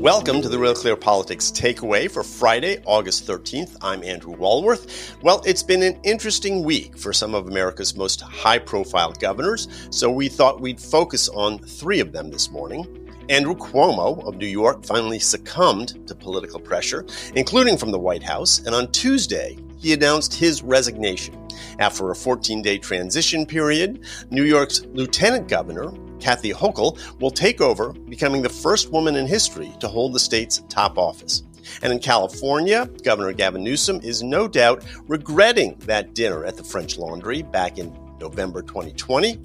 Welcome to the Real Clear Politics Takeaway for Friday, August 13th. I'm Andrew Walworth. Well, it's been an interesting week for some of America's most high-profile governors, so we thought we'd focus on three of them this morning. Andrew Cuomo of New York finally succumbed to political pressure, including from the White House, and on Tuesday, he announced his resignation. After a 14-day transition period, New York's Lieutenant Governor, Kathy Hochul, will take over, becoming the first woman in history to hold the state's top office. And in California, Governor Gavin Newsom is no doubt regretting that dinner at the French Laundry back in November 2020.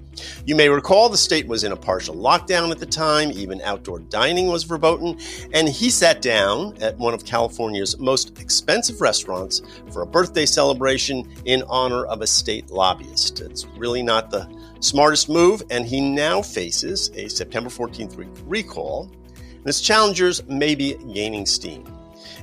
You may recall the state was in a partial lockdown at the time, even outdoor dining was verboten, and he sat down at one of California's most expensive restaurants for a birthday celebration in honor of a state lobbyist. It's really not the smartest move, and he now faces a September 14th recall, and his challengers may be gaining steam.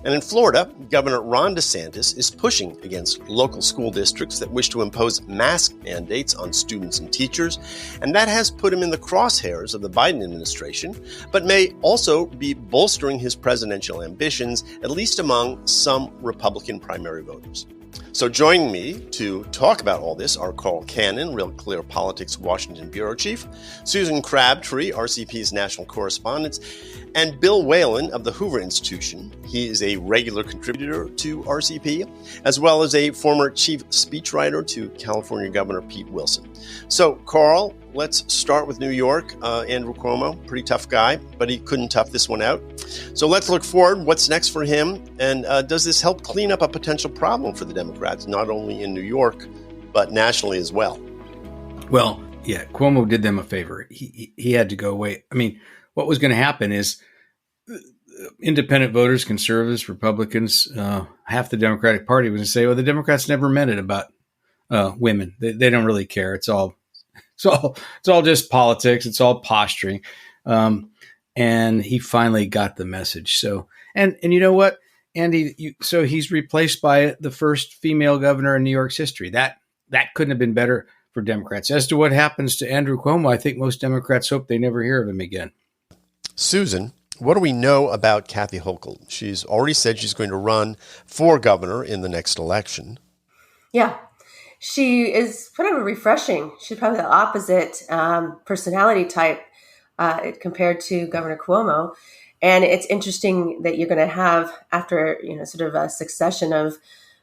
And in Florida, Governor Ron DeSantis is pushing against local school districts that wish to impose mask mandates on students and teachers, and that has put him in the crosshairs of the Biden administration, but may also be bolstering his presidential ambitions, at least among some Republican primary voters. So joining me to talk about all this are Carl Cannon, RealClearPolitics Washington Bureau Chief, Susan Crabtree, RCP's national correspondent, and Bill Whalen of the Hoover Institution. He is a regular contributor to RCP, as well as a former chief speechwriter to California Governor Pete Wilson. So, Carl, let's start with New York. Andrew Cuomo, pretty tough guy, but he couldn't tough this one out. So let's look forward. What's next for him? And does this help clean up a potential problem for the Democrats, not only in New York, but nationally as well? Well, yeah, Cuomo did them a favor. He had to go away. I mean, what was going to happen is independent voters, conservatives, Republicans, half the Democratic Party was going to say, well, the Democrats never meant it about women. They don't really care. It's all just politics. It's all posturing. And he finally got the message. So, and you know what, Andy, so he's replaced by the first female governor in New York's history. That couldn't have been better for Democrats. As to what happens to Andrew Cuomo, I think most Democrats hope they never hear of him again. Susan, what do we know about Kathy Hochul? She's already said she's going to run for governor in the next election. Yeah. She is kind of refreshing. She's probably the opposite personality type compared to Governor Cuomo. And it's interesting that you're going to have, after sort of a succession of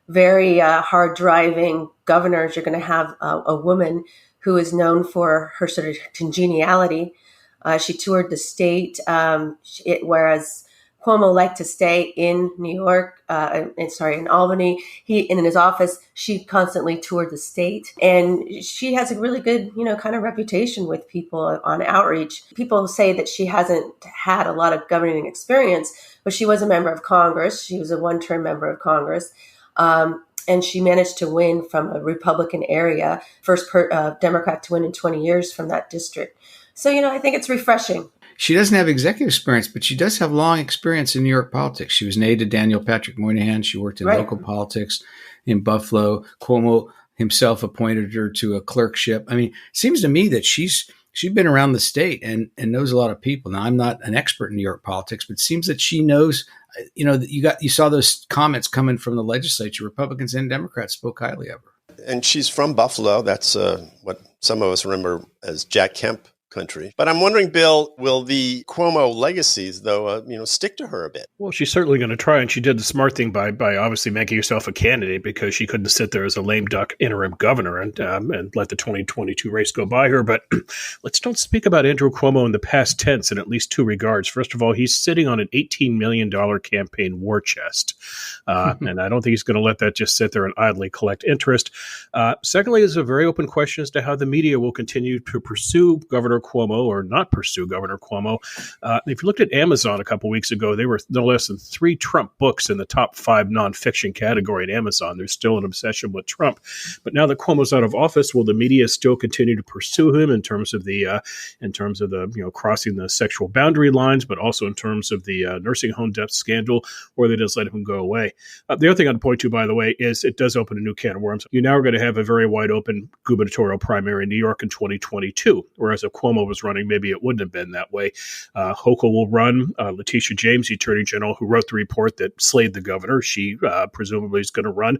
very hard-driving governors, you're going to have a woman who is known for her sort of congeniality. She toured the state, whereas Cuomo liked to stay in New York, in Albany. In his office, she constantly toured the state. And she has a really good, kind of reputation with people on outreach. People say that she hasn't had a lot of governing experience, but she was a member of Congress. She was a one-term member of Congress. And she managed to win from a Republican area, first Democrat to win in 20 years from that district. So, I think it's refreshing. She doesn't have executive experience, but she does have long experience in New York politics. She was an aide to Daniel Patrick Moynihan. She worked in local politics in Buffalo. Cuomo himself appointed her to a clerkship. I mean, it seems to me that she's been around the state and knows a lot of people. Now, I'm not an expert in New York politics, but it seems that she knows, you saw those comments coming from the legislature. Republicans and Democrats spoke highly of her. And she's from Buffalo. That's what some of us remember as Jack Kemp country. But I'm wondering, Bill, will the Cuomo legacies, though, stick to her a bit? Well, she's certainly going to try, and she did the smart thing by obviously making herself a candidate, because she couldn't sit there as a lame duck interim governor and let the 2022 race go by her. But let's don't speak about Andrew Cuomo in the past tense in at least two regards. First of all, he's sitting on an $18 million campaign war chest, and I don't think he's going to let that just sit there and idly collect interest. Secondly, there's a very open question as to how the media will continue to pursue Governor Cuomo or not pursue Governor Cuomo. If you looked at Amazon a couple weeks ago, they were no less than 3 Trump books in the top 5 nonfiction category at Amazon. There's still an obsession with Trump. But now that Cuomo's out of office, will the media still continue to pursue him in terms of the crossing the sexual boundary lines, but also in terms of the nursing home death scandal, or they just let him go away? The other thing I'd point to, by the way, is it does open a new can of worms. You now are going to have a very wide open gubernatorial primary in New York in 2022, whereas if Cuomo Cuomo was running, maybe it wouldn't have been that way. Hochul will run. Letitia James, the Attorney General, who wrote the report that slayed the governor, she presumably is going to run.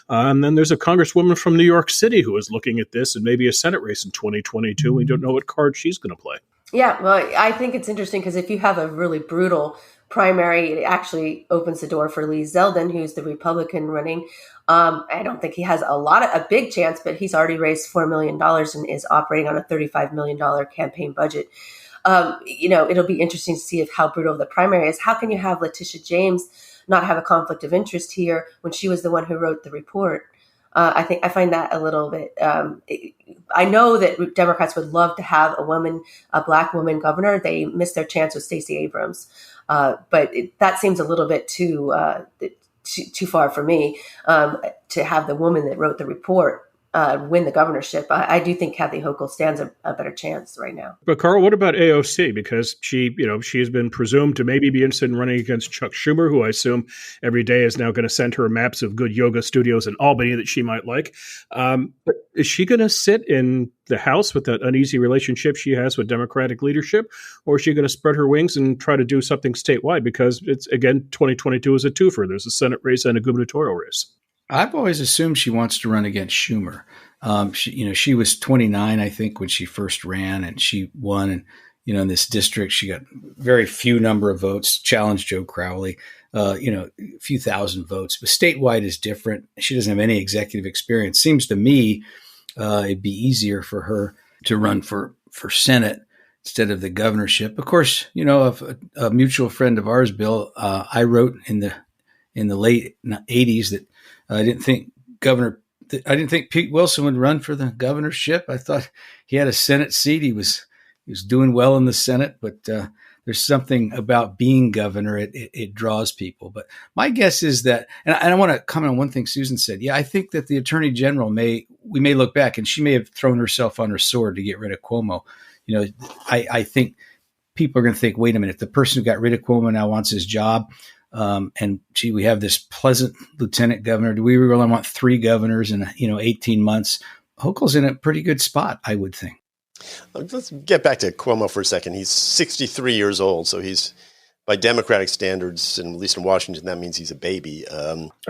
And then there's a Congresswoman from New York City who is looking at this and maybe a Senate race in 2022. We don't know what card she's going to play. Yeah, well, I think it's interesting because if you have a really brutal primary, it actually opens the door for Lee Zeldin, who's the Republican running. I don't think he has a big chance, but he's already raised $4 million and is operating on a $35 million campaign budget. It'll be interesting to see how brutal the primary is. How can you have Letitia James not have a conflict of interest here when she was the one who wrote the report? I find that a little bit. I know that Democrats would love to have a Black woman governor. They missed their chance with Stacey Abrams, but that seems a little bit too far for me to have the woman that wrote the report win the governorship. I do think Kathy Hochul stands a better chance right now. But Carl, what about AOC? Because she has been presumed to maybe be interested in running against Chuck Schumer, who I assume every day is now going to send her maps of good yoga studios in Albany that she might like. But is she going to sit in the House with that uneasy relationship she has with Democratic leadership, or is she going to spread her wings and try to do something statewide? Because it's, again, 2022 is a twofer. There's a Senate race and a gubernatorial race. I've always assumed she wants to run against Schumer. She was 29, I think, when she first ran, and she won. And, in this district, she got very few number of votes, challenged Joe Crowley, a few thousand votes. But statewide is different. She doesn't have any executive experience. Seems to me it'd be easier for her to run for Senate instead of the governorship. Of course, a mutual friend of ours, Bill, I wrote in the late 80s that I didn't think Pete Wilson would run for the governorship. I thought he had a Senate seat. He was doing well in the Senate, but there's something about being governor. It draws people. But my guess is that, and I want to comment on one thing Susan said. Yeah, I think that the Attorney General we may look back, and she may have thrown herself on her sword to get rid of Cuomo. I think people are going to think, wait a minute, the person who got rid of Cuomo now wants his job. And we have this pleasant lieutenant governor. Do we really want 3 governors in 18 months? Hochul's in a pretty good spot, I would think. Let's get back to Cuomo for a second. He's 63 years old, so he's, by Democratic standards, and at least in Washington, that means he's a baby.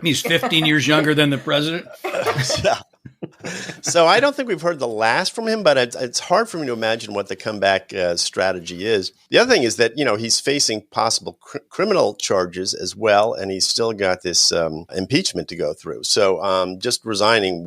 He's 15 years younger than the president. Yeah. So I don't think we've heard the last from him, but it's hard for me to imagine what the comeback strategy is. The other thing is that, he's facing possible criminal charges as well, and he's still got this impeachment to go through. So just resigning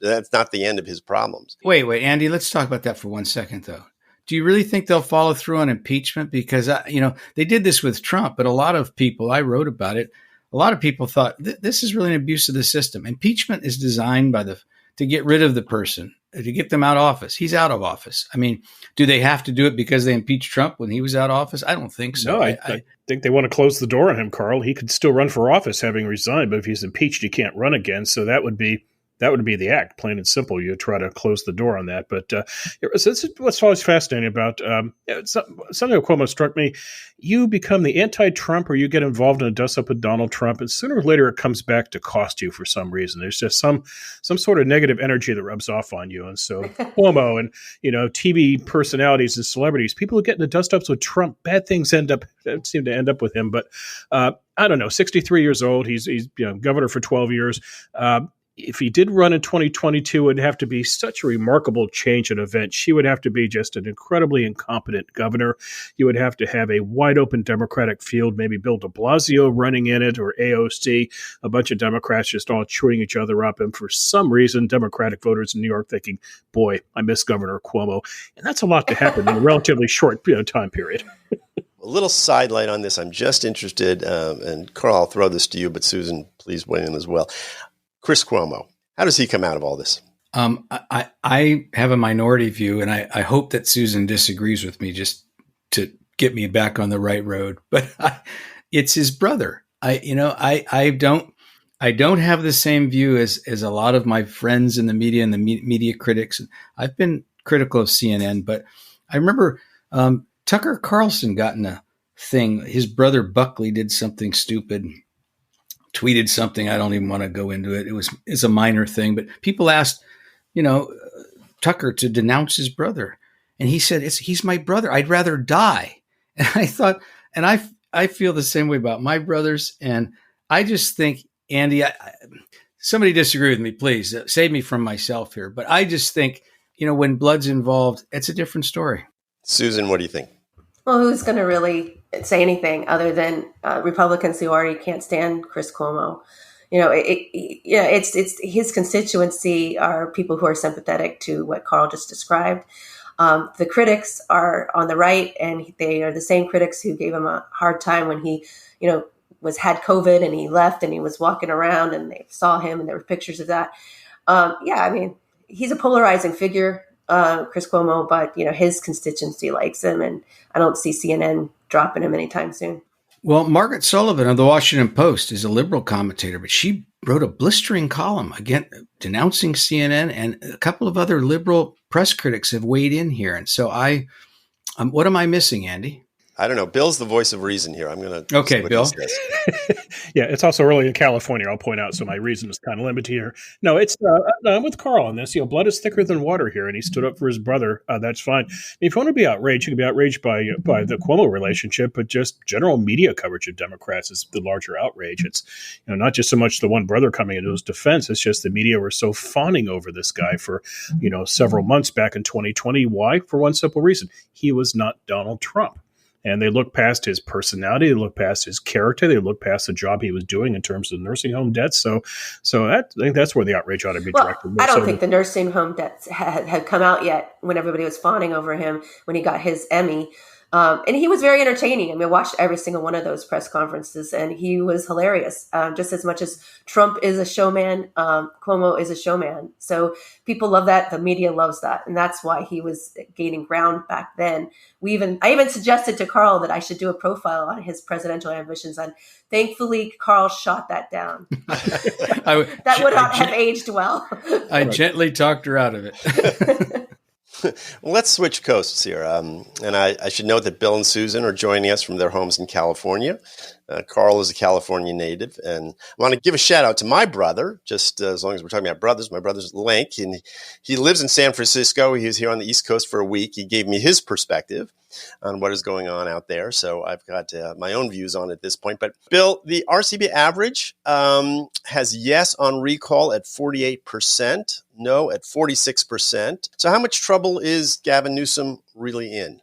that's not the end of his problems. Wait, Andy, let's talk about that for 1 second, though. Do you really think they'll follow through on impeachment? Because, they did this with Trump, but a lot of people, I wrote about it, a lot of people thought this is really an abuse of the system. Impeachment is designed to get rid of the person, to get them out of office. He's out of office. I mean, do they have to do it because they impeached Trump when he was out of office? I don't think so. No, I think they want to close the door on him, Carl. He could still run for office having resigned, but if he's impeached, he can't run again. So that would be the act, plain and simple. You try to close the door on that. But what's always fascinating about something that Cuomo struck me. You become the anti-Trump, or you get involved in a dust-up with Donald Trump, and sooner or later it comes back to cost you for some reason. There's just some sort of negative energy that rubs off on you. And so Cuomo and TV personalities and celebrities, people who get into dust-ups with Trump, bad things seem to end up with him. But I don't know. 63 years old. He's governor for 12 years. If he did run in 2022, it would have to be such a remarkable change and event. She would have to be just an incredibly incompetent governor. You would have to have a wide open Democratic field, maybe Bill de Blasio running in it, or AOC, a bunch of Democrats just all chewing each other up. And for some reason, Democratic voters in New York thinking, boy, I miss Governor Cuomo. And that's a lot to happen in a relatively short time period. A little sidelight on this. I'm just interested, and Carl, I'll throw this to you, but Susan, please weigh in as well. Chris Cuomo, how does he come out of all this? I have a minority view, and I hope that Susan disagrees with me just to get me back on the right road. But it's his brother. I don't have the same view as a lot of my friends in the media and the media critics. I've been critical of CNN, but I remember Tucker Carlson got in a thing. His brother Buckley did something stupid. Tweeted something. I don't even want to go into it. It's a minor thing, but people asked, Tucker to denounce his brother. And he said, he's my brother. I'd rather die. And I thought, and I feel the same way about my brothers. And I just think, Andy, somebody disagree with me, please save me from myself here. But I just think, when blood's involved, it's a different story. Susan, what do you think? Well, who's going to really say anything other than Republicans who already can't stand Chris Cuomo? It's his constituency are people who are sympathetic to what Carl just described. The critics are on the right, and they are the same critics who gave him a hard time when he, had COVID and he left and he was walking around and they saw him and there were pictures of that. He's a polarizing figure, Chris Cuomo, but his constituency likes him, and I don't see CNN dropping him anytime soon. Well, Margaret Sullivan of the Washington Post is a liberal commentator, but she wrote a blistering column again denouncing CNN, and a couple of other liberal press critics have weighed in here. And so what am I missing, Andy? I don't know. Bill's the voice of reason here. I'm going to. Okay, Bill. Yeah, it's also early in California, I'll point out, so my reason is kind of limited here. No, I'm with Carl on this. Blood is thicker than water here, and he stood up for his brother. That's fine. If you want to be outraged, you can be outraged by the Cuomo relationship, but just general media coverage of Democrats is the larger outrage. It's not just so much the one brother coming into his defense. It's just the media were so fawning over this guy for several months back in 2020. Why? For one simple reason: he was not Donald Trump. And they look past his personality, they look past his character, they look past the job he was doing in terms of nursing home debts. So I think that's where the outrage ought to be directed. I don't think the nursing home debts had come out yet when everybody was fawning over him when he got his Emmy. And he was very entertaining. I watched every single one of those press conferences, and he was hilarious. Just as much as Trump is a showman, Cuomo is a showman. So people love that. The media loves that. And that's why he was gaining ground back then. I even suggested to Carl that I should do a profile on his presidential ambitions. And thankfully, Carl shot that down. That would not have aged well. I gently talked her out of it. Well, let's switch coasts here. And I should note that Bill and Susan are joining us from their homes in California. Carl is a California native. And I want to give a shout out to my brother, just as long as we're talking about brothers. My brother's Link, and he lives in San Francisco. He was here on the East Coast for a week. He gave me his perspective on what is going on out there. So I've got my own views on it at this point. But Bill, the RCB average has yes on recall at 48%, no at 46%. So how much trouble is Gavin Newsom really in?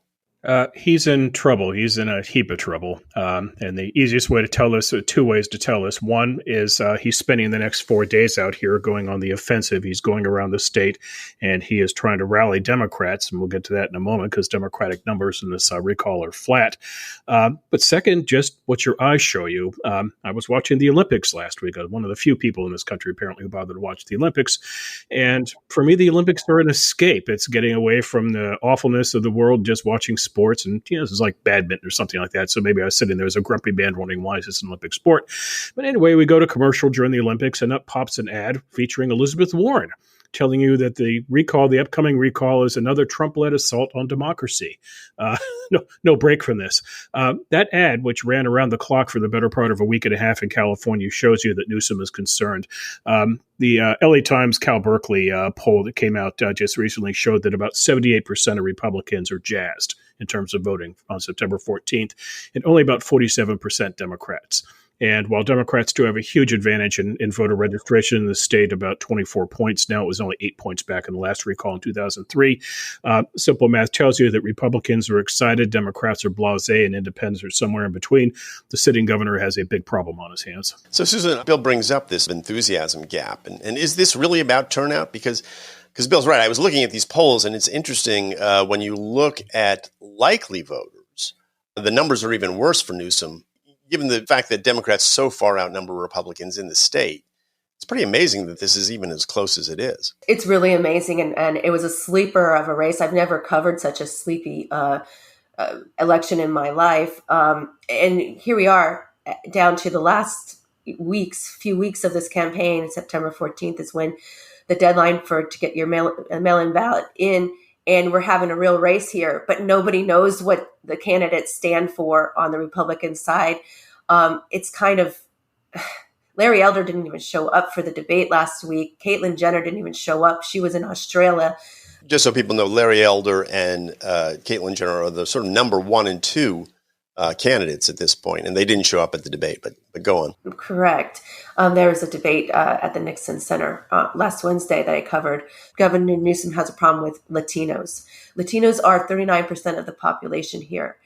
He's in trouble. He's in a heap of trouble. And the easiest way to tell this, or two ways to tell this. One is he's spending the next 4 days out here going on the offensive. He's going around the state, and he is trying to rally Democrats. And we'll get to that in a moment because Democratic numbers in this recall are flat. But second, just what your eyes show you. I was watching the Olympics last week. I was one of the few people in this country apparently who bothered to watch the Olympics. And for me, the Olympics are an escape. It's getting away from the awfulness of the world, just watching sports. And this is like badminton or something like that. So maybe I was sitting there as a grumpy man wondering, why is this an Olympic sport? But anyway, we go to commercial during the Olympics, and up pops an ad featuring Elizabeth Warren telling you that the upcoming recall is another Trump-led assault on democracy. No break from this. That ad, which ran around the clock for the better part of a week and a half in California, shows you that Newsom is concerned. The LA Times Cal Berkeley poll that came out just recently showed that about 78% of Republicans are jazzed in terms of voting on September 14th, and only about 47% Democrats. And while Democrats do have a huge advantage in voter registration in the state, about 24 points now, it was only 8 points back in the last recall in 2003. Simple math tells you that Republicans are excited, Democrats are blasé, and independents are somewhere in between. The sitting governor has a big problem on his hands. So, Susan, Bill brings up this enthusiasm gap. And is this really about turnout? Because Bill's right. I was looking at these polls, and it's interesting when you look at likely voters, the numbers are even worse for Newsom. Given the fact that Democrats so far outnumber Republicans in the state, it's pretty amazing that this is even as close as it is. It's really amazing. And it was a sleeper of a race. I've never covered such a sleepy election in my life. And here we are down to the last few weeks of this campaign. September 14th is when the deadline to get your mail-in ballot in. And we're having a real race here, but nobody knows what the candidates stand for on the Republican side. It's kind of, Larry Elder didn't even show up for the debate last week. Caitlyn Jenner didn't even show up. She was in Australia. Just so people know, Larry Elder and Caitlyn Jenner are the sort of number 1 and 2 candidates at this point, and they didn't show up at the debate, but go on. Correct. There was a debate at the Nixon Center last Wednesday that I covered. Gavin Newsom has a problem with Latinos. Latinos are 39% of the population here,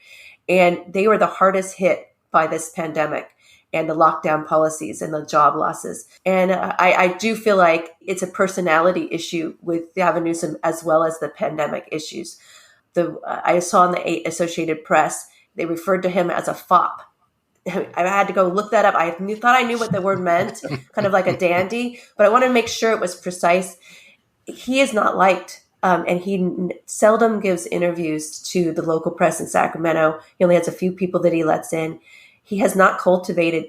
and they were the hardest hit by this pandemic and the lockdown policies and the job losses. And I do feel like it's a personality issue with Gavin Newsom as well as the pandemic issues. I saw in the Associated Press, they referred to him as a fop. I had to go look that up. I thought I knew what the word meant, kind of like a dandy, but I wanted to make sure it was precise. He is not liked, and he seldom gives interviews to the local press in Sacramento. He only has a few people that he lets in. He has not cultivated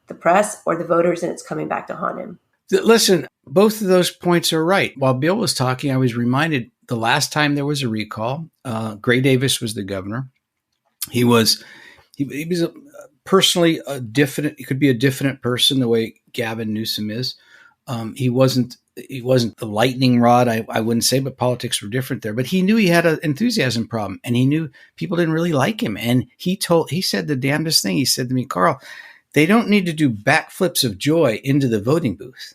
the press or the voters, and it's coming back to haunt him. Listen, both of those points are right. While Bill was talking, I was reminded the last time there was a recall, Gray Davis was the governor. He was personally a diffident. He could be a diffident person the way Gavin Newsom is. He wasn't the lightning rod, I wouldn't say, but politics were different there. But he knew he had an enthusiasm problem, and he knew people didn't really like him. And he said the damnedest thing. He said to me, Carl, they don't need to do backflips of joy into the voting booth.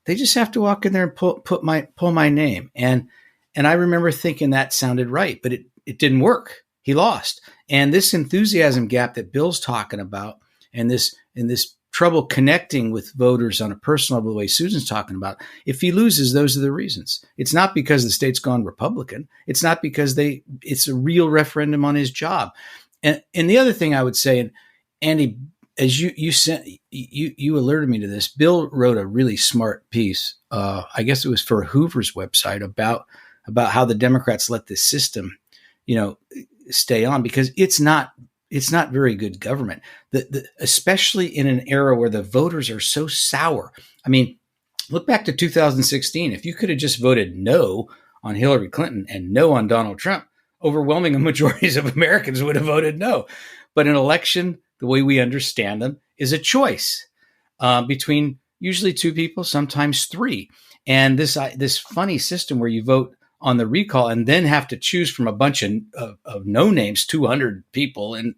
They just have to walk in there and pull my name. And I remember thinking that sounded right, but it didn't work. He lost. And this enthusiasm gap that Bill's talking about, and this trouble connecting with voters on a personal level, the way Susan's talking about, if he loses, those are the reasons. It's not because the state's gone Republican. It's not because it's a real referendum on his job. And the other thing I would say, and Andy, as you alerted me to this, Bill wrote a really smart piece. I guess it was for Hoover's website about how the Democrats let this system, stay on, because it's not very good government. Especially in an era where the voters are so sour. I mean, look back to 2016. If you could have just voted no on Hillary Clinton and no on Donald Trump, overwhelming majorities of Americans would have voted no. But an election, the way we understand them, is a choice between usually two people, sometimes three. And this funny system where you vote on the recall and then have to choose from a bunch of no names, 200 people. And,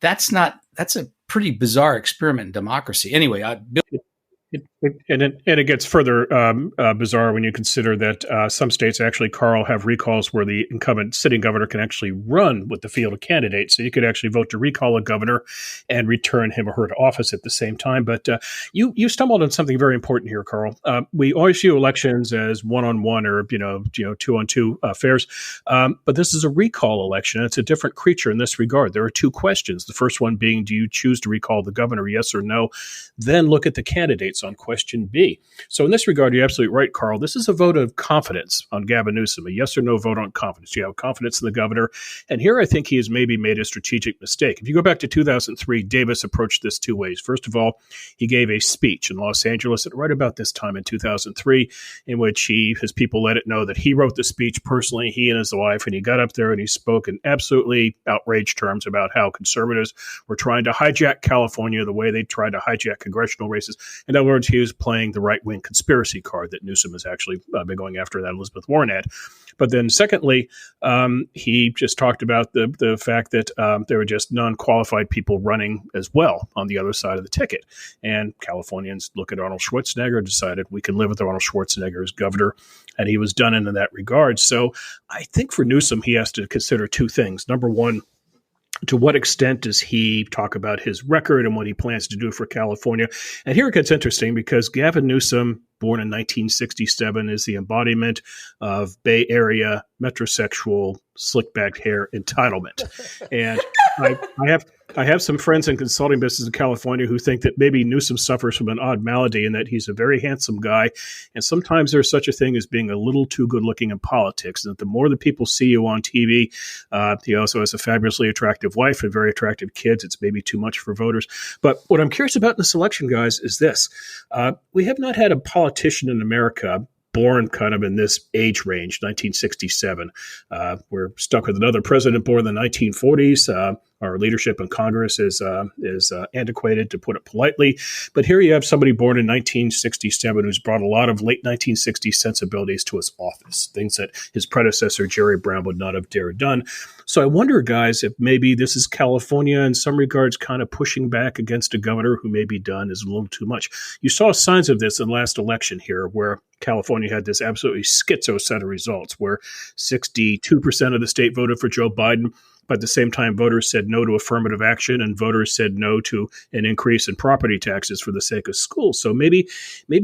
that's a pretty bizarre experiment in democracy. Anyway, it gets further bizarre when you consider that some states actually, Carl, have recalls where the incumbent sitting governor can actually run with the field of candidates. So you could actually vote to recall a governor and return him or her to office at the same time. But you stumbled on something very important here, Carl. We always view elections as one-on-one or two-on-two affairs, but this is a recall election. It's a different creature in this regard. There are two questions. The first one being, do you choose to recall the governor, yes or no? Then look at the candidates on question B. So in this regard, you're absolutely right, Carl. This is a vote of confidence on Gavin Newsom, a yes or no vote on confidence. You have confidence in the governor. And here I think he has maybe made a strategic mistake. If you go back to 2003, Davis approached this two ways. First of all, he gave a speech in Los Angeles at right about this time in 2003, in which his people let it know that he wrote the speech personally, he and his wife, and he got up there and he spoke in absolutely outraged terms about how conservatives were trying to hijack California the way they tried to hijack congressional races. In other words, he was playing the right-wing conspiracy card that Newsom has actually been going after, that Elizabeth Warren had. But then secondly, he just talked about the fact that there were just non-qualified people running as well on the other side of the ticket. And Californians look at Arnold Schwarzenegger, decided we can live with Arnold Schwarzenegger as governor, and he was done in that regard. So I think for Newsom, he has to consider two things. Number one, to what extent does he talk about his record and what he plans to do for California? And here it gets interesting because Gavin Newsom, born in 1967, is the embodiment of Bay Area metrosexual slick-back hair entitlement. And I have some friends in consulting business in California who think that maybe Newsom suffers from an odd malady and that he's a very handsome guy. And sometimes there's such a thing as being a little too good-looking in politics. And that the more that people see you on TV, he also has a fabulously attractive wife and very attractive kids. It's maybe too much for voters. But what I'm curious about in this election, guys, is this. We have not had a politician in America born kind of in this age range, 1967. We're stuck with another president born in the 1940s. Our leadership in Congress is antiquated, to put it politely. But here you have somebody born in 1967 who's brought a lot of late 1960s sensibilities to his office, things that his predecessor, Jerry Brown, would not have dared done. So I wonder, guys, if maybe this is California in some regards kind of pushing back against a governor who may be done is a little too much. You saw signs of this in the last election here, where California had this absolutely schizo set of results where 62% of the state voted for Joe Biden. But at the same time, voters said no to affirmative action, and voters said no to an increase in property taxes for the sake of schools. So maybe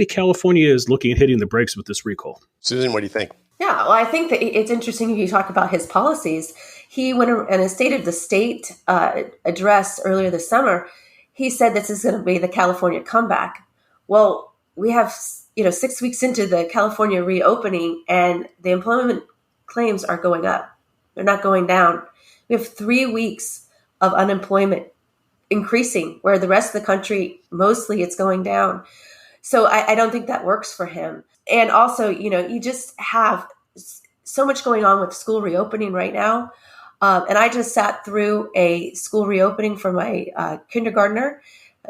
California is looking at hitting the brakes with this recall. Susan, what do you think? Yeah, well, I think that it's interesting if you talk about his policies. He went in a State of the State address earlier this summer. He said this is going to be the California comeback. Well, we have 6 weeks into the California reopening, and the employment claims are going up. They're not going down. We have 3 weeks of unemployment increasing, where the rest of the country, mostly it's going down. So I don't think that works for him. And also, you just have so much going on with school reopening right now. And I just sat through a school reopening for my kindergartner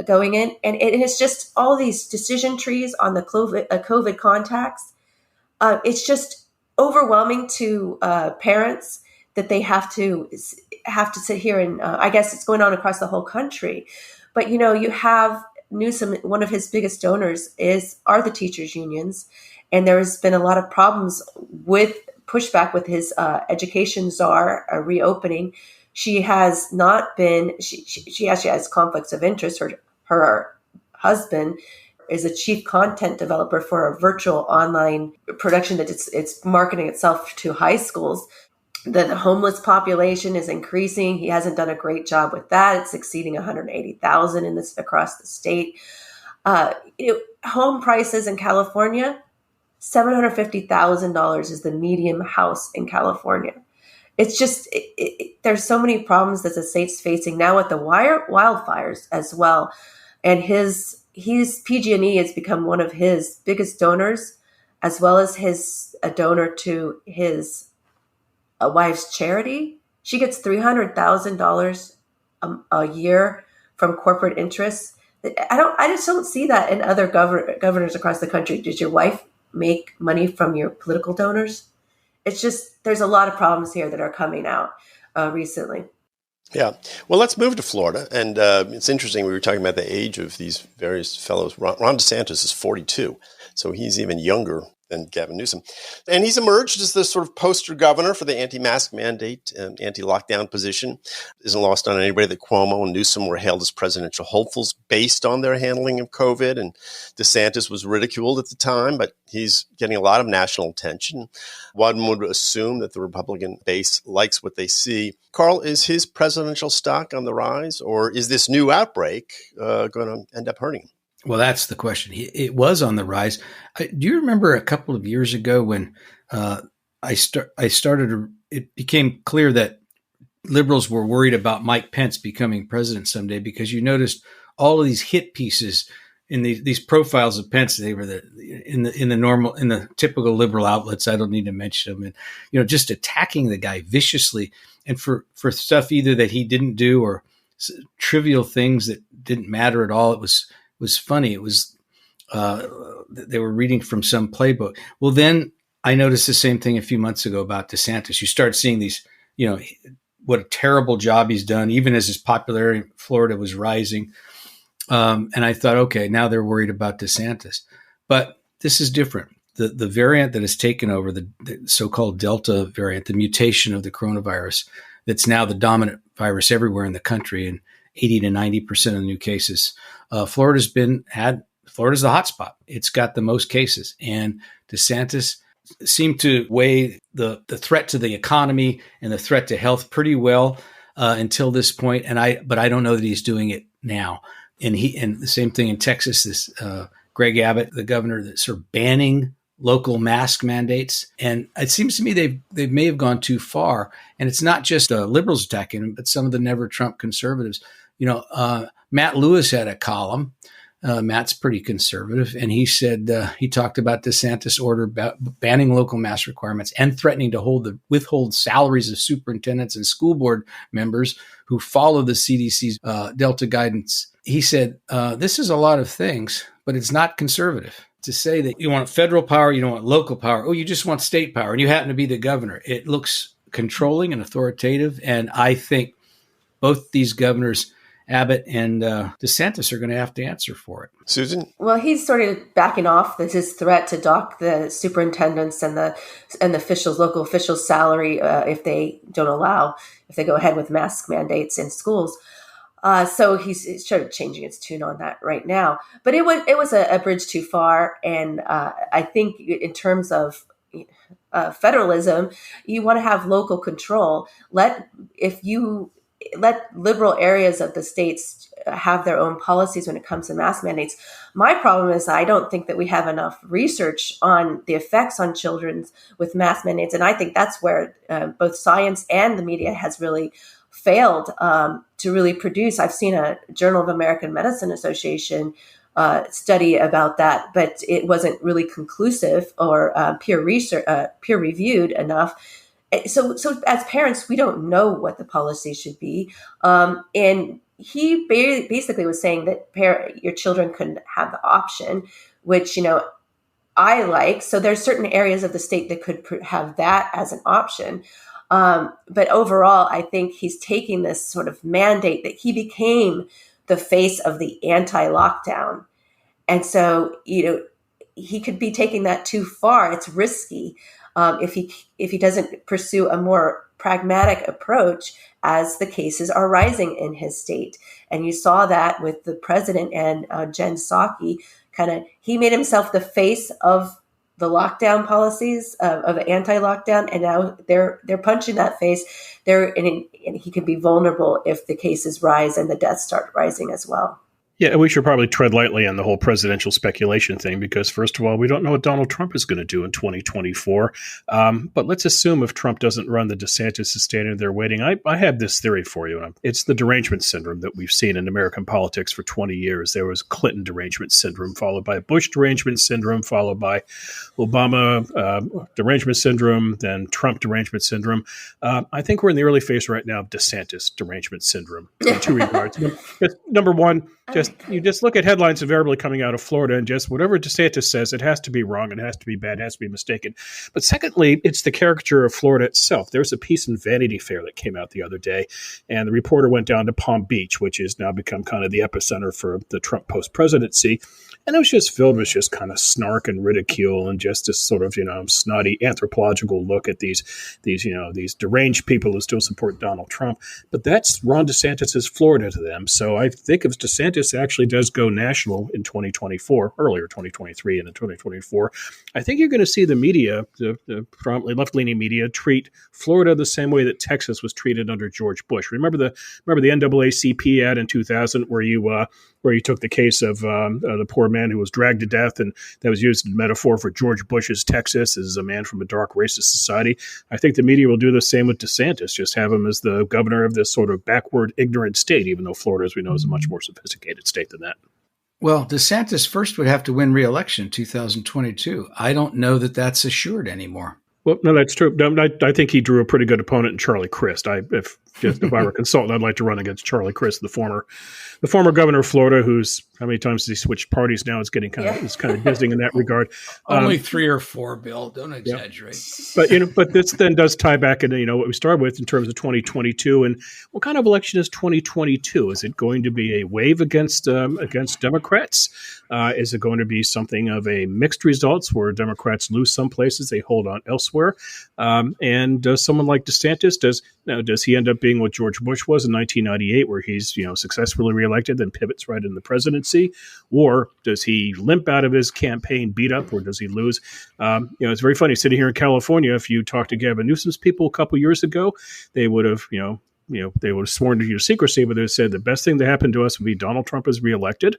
going in. And it's just all these decision trees on the COVID contacts. It's just overwhelming to parents that they have to sit here and I guess it's going on across the whole country. But, you have Newsom, one of his biggest donors are the teachers unions. And there's been a lot of problems with pushback with his education czar reopening. She has not been, she actually has conflicts of interest. Her husband is a chief content developer for a virtual online production that it's marketing itself to high schools. The homeless population is increasing. He hasn't done a great job with that. It's exceeding 180,000 across the state. Home prices in California, $750,000 is the median house in California. It's just there's so many problems that the state's facing now with the wildfires as well, and his PG&E has become one of his biggest donors, as well as a donor to his wife's charity. She gets $300,000 a year from corporate interests. I just don't see that in other governors across the country. Did your wife make money from your political donors? It's just there's a lot of problems here that are coming out recently. Yeah. Well, let's move to Florida. And it's interesting. We were talking about the age of these various fellows. Ron DeSantis is 42, so he's even younger than Gavin Newsom. And he's emerged as the sort of poster governor for the anti-mask mandate and anti-lockdown position. Isn't lost on anybody that Cuomo and Newsom were hailed as presidential hopefuls based on their handling of COVID. And DeSantis was ridiculed at the time, but he's getting a lot of national attention. One would assume that the Republican base likes what they see. Carl, is his presidential stock on the rise, or is this new outbreak going to end up hurting him? Well, that's the question. It was on the rise. Do you remember a couple of years ago when it became clear that liberals were worried about Mike Pence becoming president someday, because you noticed all of these hit pieces in these profiles of Pence. They were in the typical liberal outlets. I don't need to mention them, and just attacking the guy viciously, and for stuff either that he didn't do or trivial things that didn't matter at all. It was funny. It was they were reading from some playbook. Well, then I noticed the same thing a few months ago about DeSantis. You start seeing these, what a terrible job he's done, even as his popularity in Florida was rising. And I thought, okay, now they're worried about DeSantis. But this is different. The variant that has taken over, the so-called Delta variant, the mutation of the coronavirus, that's now the dominant virus everywhere in the country, and 80 to 90% of the new cases. Florida's the hotspot. It's got the most cases, and DeSantis seemed to weigh the threat to the economy and the threat to health pretty well until this point. But I don't know that he's doing it now. And the same thing in Texas. This Greg Abbott, the governor, that's sort of banning local mask mandates. And it seems to me they may have gone too far. And it's not just liberals attacking him, but some of the never Trump conservatives. Matt Lewis had a column Matt's pretty conservative, and he said he talked about DeSantis' order banning local mask requirements and threatening to withhold salaries of superintendents and school board members who follow the CDC's Delta guidance. He said, this is a lot of things, but it's not conservative. To say that you want federal power, you don't want local power, you just want state power, and you happen to be the governor. It looks controlling and authoritative, and I think both these governors, Abbott and DeSantis, are going to have to answer for it. Susan? Well, he's sort of backing off his threat to dock the superintendents and the local officials' salary if they go ahead with mask mandates in schools. So he's sort of changing its tune on that right now. But it was a bridge too far, and I think in terms of federalism, you want to have local control. If you let liberal areas of the states have their own policies when it comes to mask mandates. My problem is I don't think that we have enough research on the effects on children with mask mandates. And I think that's where both science and the media has really failed to really produce. I've seen a Journal of American Medicine Association study about that, but it wasn't really conclusive or peer reviewed enough. So as parents, we don't know what the policy should be. And he basically was saying that your children couldn't have the option, which, I like. So there's certain areas of the state that could have that as an option. But overall, I think he's taking this sort of mandate that he became the face of the anti-lockdown. And so, he could be taking that too far. It's risky. If he doesn't pursue a more pragmatic approach as the cases are rising in his state. And you saw that with the president and Jen Psaki. He made himself the face of the lockdown policies of anti-lockdown, and now they're punching that face. And he could be vulnerable if the cases rise and the deaths start rising as well. Yeah, we should probably tread lightly on the whole presidential speculation thing because, first of all, we don't know what Donald Trump is going to do in 2024. But let's assume if Trump doesn't run, the DeSantis is standing there waiting. I have this theory for you. It's the derangement syndrome that we've seen in American politics for 20 years. There was Clinton derangement syndrome, followed by Bush derangement syndrome, followed by Obama derangement syndrome, then Trump derangement syndrome. I think we're in the early phase right now of DeSantis derangement syndrome in two regards. Number one, you just look at headlines invariably coming out of Florida, and just whatever DeSantis says, it has to be wrong, it has to be bad, it has to be mistaken. But secondly, it's the caricature of Florida itself. There's a piece in Vanity Fair that came out the other day, and the reporter went down to Palm Beach, which has now become kind of the epicenter for the Trump post-presidency. And it was just filled with just kind of snark and ridicule and just this sort of, snotty anthropological look at these deranged people who still support Donald Trump. But that's Ron DeSantis' Florida to them. So I think if DeSantis actually does go national in 2024, earlier 2023 and in 2024, I think you're going to see the media, the prominently left-leaning media, treat Florida the same way that Texas was treated under George Bush. Remember the NAACP ad in 2000 where you took the case of the poor man who was dragged to death, and that was used as a metaphor for George Bush's Texas as a man from a dark racist society. I think the media will do the same with DeSantis, just have him as the governor of this sort of backward, ignorant state, even though Florida, as we know, is a much more sophisticated state than that. Well, DeSantis first would have to win re-election in 2022. I don't know that that's assured anymore. Well, no, that's true. I think he drew a pretty good opponent in Charlie Crist. If I were a consultant, I'd like to run against Charlie Crist, the former governor of Florida, who's how many times has he switched parties now? It's getting kind of dizzying in that regard. Only 3 or 4, Bill. Don't exaggerate. Yeah. But this then does tie back into what we started with in terms of 2022. And what kind of election is 2022? Is it going to be a wave against Democrats? Is it going to be something of a mixed results where Democrats lose some places, they hold on elsewhere? And does someone like DeSantis, does he end up being what George Bush was in 1998, where he's successfully reelected, then pivots right in the presidency? Or does he limp out of his campaign beat up, or does he lose? It's very funny sitting here in California. If you talk to Gavin Newsom's people a couple years ago, they would have, they would have sworn to your secrecy, but they said the best thing that happened to us would be Donald Trump is reelected,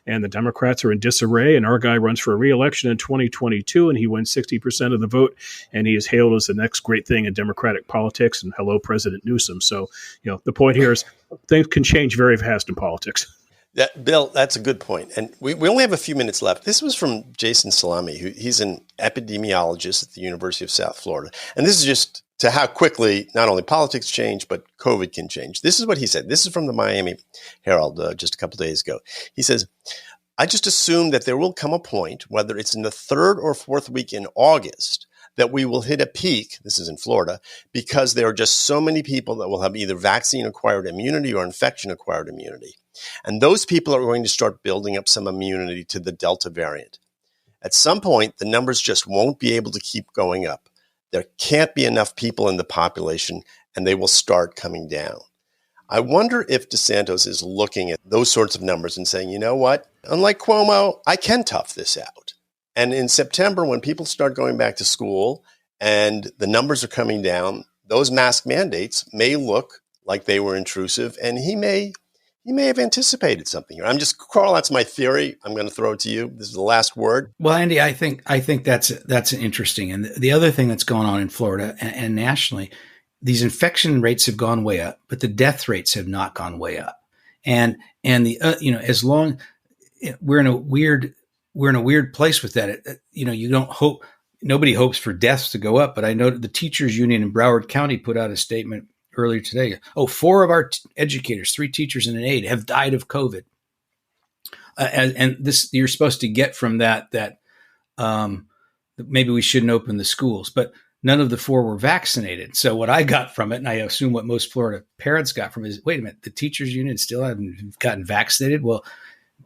and the Democrats are in disarray, and our guy runs for a reelection in 2022, and he wins 60% of the vote, and he is hailed as the next great thing in Democratic politics. And hello, President Newsom. So, the point here is things can change very fast in politics. Bill, that's a good point. And we only have a few minutes left. This was from Jason Salami, he's an epidemiologist at the University of South Florida. And this is just to how quickly not only politics change, but COVID can change. This is what he said. This is from the Miami Herald just a couple days ago. He says, I just assume that there will come a point, whether it's in the third or fourth week in August, that we will hit a peak, this is in Florida, because there are just so many people that will have either vaccine-acquired immunity or infection-acquired immunity. And those people are going to start building up some immunity to the Delta variant. At some point, the numbers just won't be able to keep going up. There can't be enough people in the population, and they will start coming down. I wonder if DeSantis is looking at those sorts of numbers and saying, you know what? Unlike Cuomo, I can tough this out. And in September, when people start going back to school and the numbers are coming down, those mask mandates may look like they were intrusive, and he may have anticipated something here. Carl, that's my theory. I'm going to throw it to you. This is the last word. Well, Andy, I think that's interesting. And the other thing that's going on in Florida and nationally, these infection rates have gone way up, but the death rates have not gone way up. And the as long we're in a weird place with that. You don't hope, nobody hopes for deaths to go up, but I know the teachers union in Broward County put out a statement earlier today. 4 of our educators, 3 teachers and an aide, have died of COVID. And this, you're supposed to get from that maybe we shouldn't open the schools, but none of the 4 were vaccinated. So what I got from it, and I assume what most Florida parents got from it, is, wait a minute, the teachers union still haven't gotten vaccinated? Well,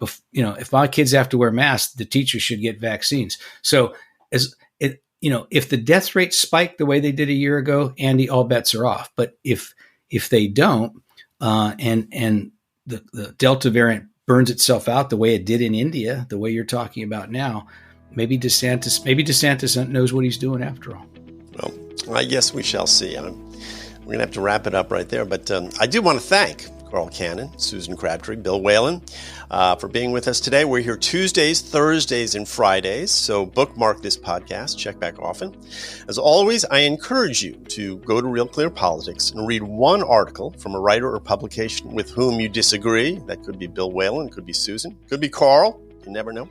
if my kids have to wear masks, the teachers should get vaccines. So if the death rate spike the way they did a year ago, Andy, all bets are off. But if they don't, and the Delta variant burns itself out the way it did in India, the way you're talking about now, maybe DeSantis knows what he's doing after all. Well, I guess we shall see. We're going to have to wrap it up right there. But I do want to thank Carl Cannon, Susan Crabtree, Bill Whalen for being with us today. We're here Tuesdays, Thursdays, and Fridays, so bookmark this podcast. Check back often. As always, I encourage you to go to Real Clear Politics and read one article from a writer or publication with whom you disagree. That could be Bill Whalen, could be Susan, could be Carl. You never know.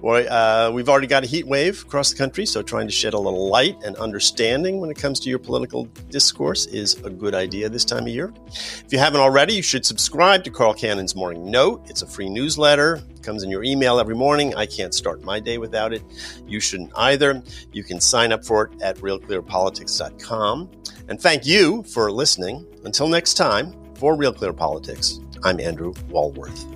Well, we've already got a heat wave across the country, so trying to shed a little light and understanding when it comes to your political discourse is a good idea this time of year. If you haven't already, you should subscribe to Carl Cannon's Morning Note. It's a free newsletter. It comes in your email every morning. I can't start my day without it. You shouldn't either. You can sign up for it at RealClearPolitics.com. And thank you for listening. Until next time, for Real Clear Politics, I'm Andrew Walworth.